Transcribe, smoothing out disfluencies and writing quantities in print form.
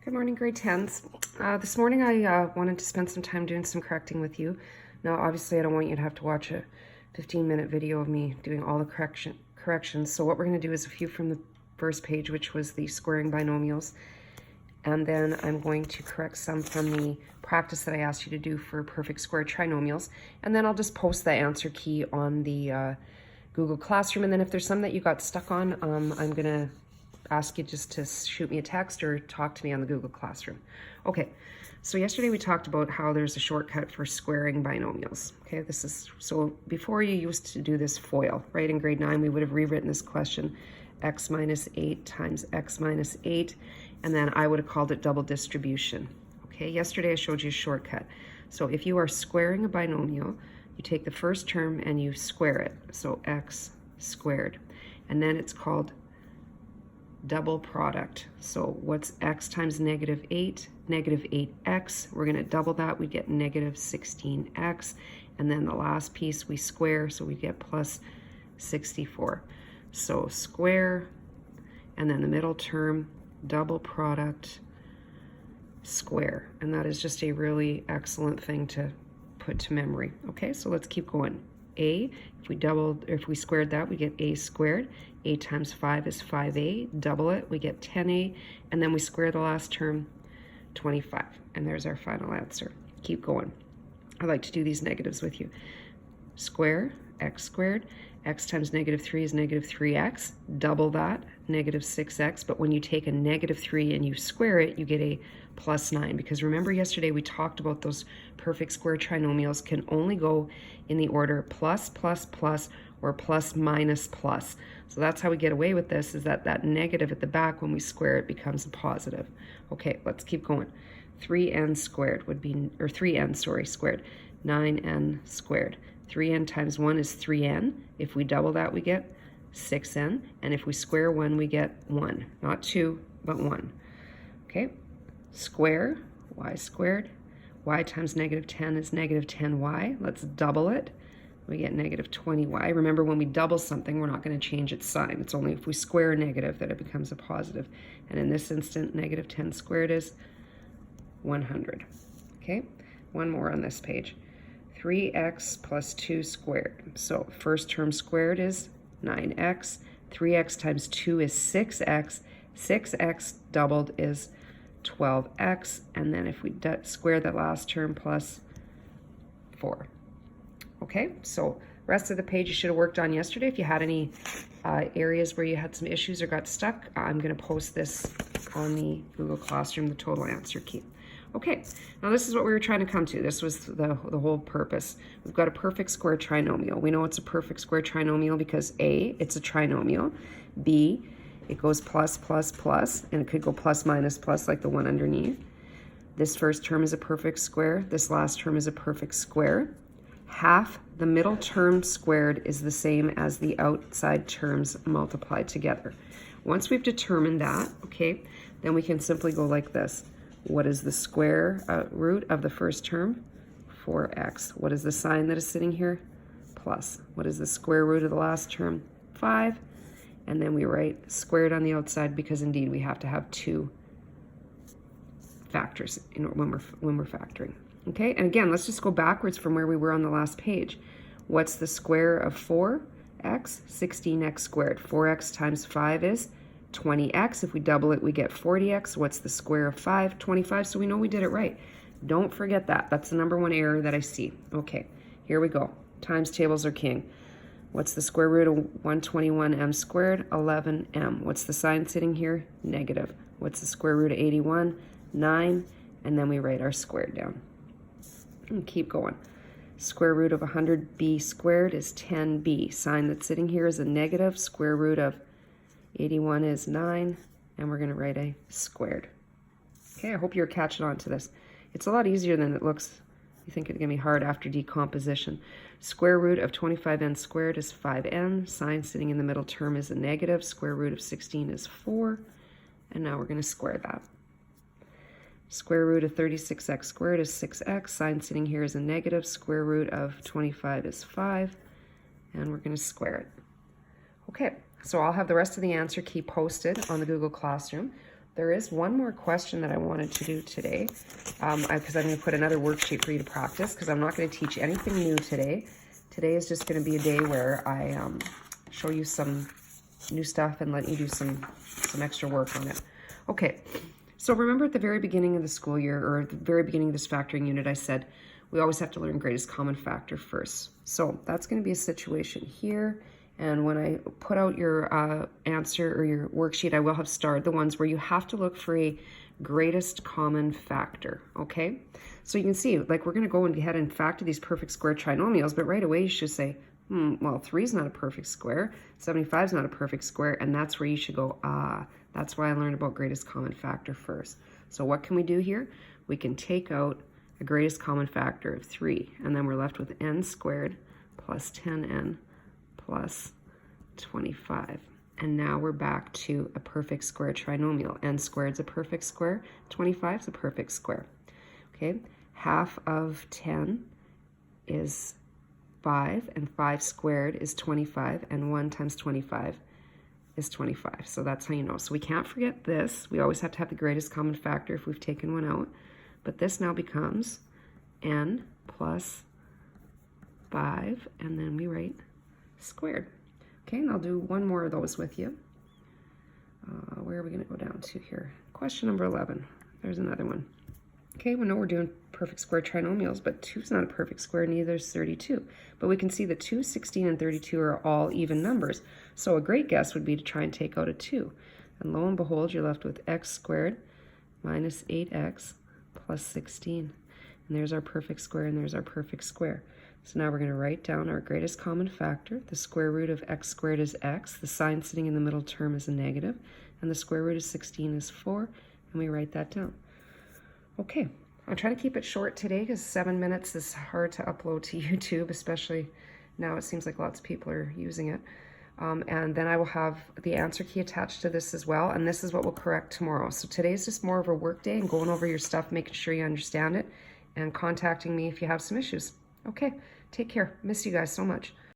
Good morning, grade 10s. This morning I wanted to spend some time doing some correcting with you. Now, obviously, I don't want you to have to watch a 15-minute video of me doing all the corrections. So what we're going to do is a few from the first page, which was the squaring binomials. And then I'm going to correct some from the practice that I asked you to do for perfect square trinomials. And then I'll just post the answer key on the Google Classroom. And then if there's some that you got stuck on, I'm going to ask you just to shoot me a text or talk to me on the Google Classroom. Okay, so yesterday we talked about how there's a shortcut for squaring binomials. Okay, this is, so before you used to do this FOIL, right? In grade 9, we would have rewritten this question, x minus 8 times x minus 8, and then I would have called it double distribution. Okay, yesterday I showed you a shortcut. So if you are squaring a binomial, you take the first term and you square it, so x squared, and then it's called double product. So what's x times negative 8? Negative 8x. We're going to double that. We get negative 16x. And then the last piece we square, so we get plus 64. So square, and then the middle term, double product, square. And that is just a really excellent thing to put to memory. Okay, so let's keep going. A, if we squared that, we get a squared. A times 5 is 5a, double it, we get 10a, and then we square the last term, 25. And there's our final answer. Keep going. I like to do these negatives with you. Square, x squared, x times negative 3 is negative 3x, double that, negative 6x, but when you take a negative 3 and you square it, you get a plus 9, because remember yesterday we talked about those perfect square trinomials can only go in the order plus, plus, plus, or plus, minus, plus. So that's how we get away with this, is that that negative at the back, when we square it, becomes a positive. Okay, let's keep going. 3n squared would be, or 3n, sorry, squared. 9n squared. 3n times 1 is 3n. If we double that, we get 6n. And if we square 1, we get 1. Not 2, but 1. Okay, square, y squared. Y times negative 10 is negative 10y. Let's double it. We get negative 20y. Remember, when we double something, we're not going to change its sign. It's only if we square a negative that it becomes a positive. And in this instant, negative 10 squared is 100. Okay, one more on this page. 3x plus 2 squared. So first term squared is 9x. 3x times 2 is 6x. 6x doubled is 12x. And then if we square the last term, plus 4. Okay, so rest of the page you should have worked on yesterday. If you had any areas where you had some issues or got stuck, I'm going to post this on the Google Classroom, the total answer key. Okay, now this is what we were trying to come to. This was the whole purpose. We've got a perfect square trinomial. We know it's a perfect square trinomial because A, it's a trinomial. B, it goes plus, plus, plus, and it could go plus, minus, plus like the one underneath. This first term is a perfect square. This last term is a perfect square. Half the middle term squared is the same as the outside terms multiplied together. Once we've determined that, okay, then we can simply go like this. What is the square root of the first term? 4x. What is the sign that is sitting here? Plus. What is the square root of the last term? 5. And then we write squared on the outside because indeed we have to have two factors when we're factoring. Okay, and again, let's just go backwards from where we were on the last page. What's the square of 4x? 16x squared. 4x times 5 is 20x. If we double it, we get 40x. What's the square of 5? 25, so we know we did it right. Don't forget that. That's the number one error that I see. Okay, here we go. Times tables are king. What's the square root of 121m squared? 11m. What's the sign sitting here? Negative. What's the square root of 81? 9. And then we write our squared down. And keep going. Square root of 100b squared is 10b. Sign that's sitting here is a negative. Square root of 81 is 9, and we're going to write a squared. Okay, I hope you're catching on to this. It's a lot easier than it looks. You think it's going to be hard after decomposition. Square root of 25n squared is 5n. Sign sitting in the middle term is a negative. Square root of 16 is 4, and now we're going to square that. Square root of 36x squared is 6x. Sign sitting here is a negative. Square root of 25 is 5. And we're going to square it. Okay, so I'll have the rest of the answer key posted on the Google Classroom. there is one more question that I wanted to do today, because I'm going to put another worksheet for you to practice, because I'm not going to teach anything new today. Today is just going to be a day where I show you some new stuff and let you do some extra work on it. Okay, so remember at the very beginning of the school year, or at the very beginning of this factoring unit, I said we always have to learn greatest common factor first. So that's going to be a situation here. And when I put out your answer or your worksheet, I will have starred the ones where you have to look for a greatest common factor, okay? So you can see, like, we're going to go ahead and factor these perfect square trinomials, but right away you should say, well, 3 is not a perfect square, 75 is not a perfect square, and that's where you should go, that's why I learned about greatest common factor first. So what can we do here? We can take out a greatest common factor of 3, and then we're left with n squared plus 10n plus 25. And now we're back to a perfect square trinomial. N squared is a perfect square, 25 is a perfect square. Okay, half of 10 is 5, and 5 squared is 25, and 1 times 25 is 25. So that's how you know. So we can't forget this. We always have to have the greatest common factor if we've taken one out. But this now becomes n plus 5, and then we write squared. Okay, and I'll do one more of those with you. Where are we going to go down to here? Question number 11. There's another one. Okay, we know we're doing perfect square trinomials, but 2 is not a perfect square, neither is 32. But we can see that 2, 16, and 32 are all even numbers. So a great guess would be to try and take out a 2. And lo and behold, you're left with x squared minus 8x plus 16. And there's our perfect square, and there's our perfect square. So now we're going to write down our greatest common factor. The square root of x squared is x. The sign sitting in the middle term is a negative. And the square root of 16 is 4. And we write that down. Okay, I'm trying to keep it short today because 7 minutes is hard to upload to YouTube, especially now it seems like lots of people are using it. And then I will have the answer key attached to this as well. And this is what we'll correct tomorrow. So today's just more of a work day and going over your stuff, making sure you understand it, and contacting me if you have some issues. Okay, take care. Miss you guys so much.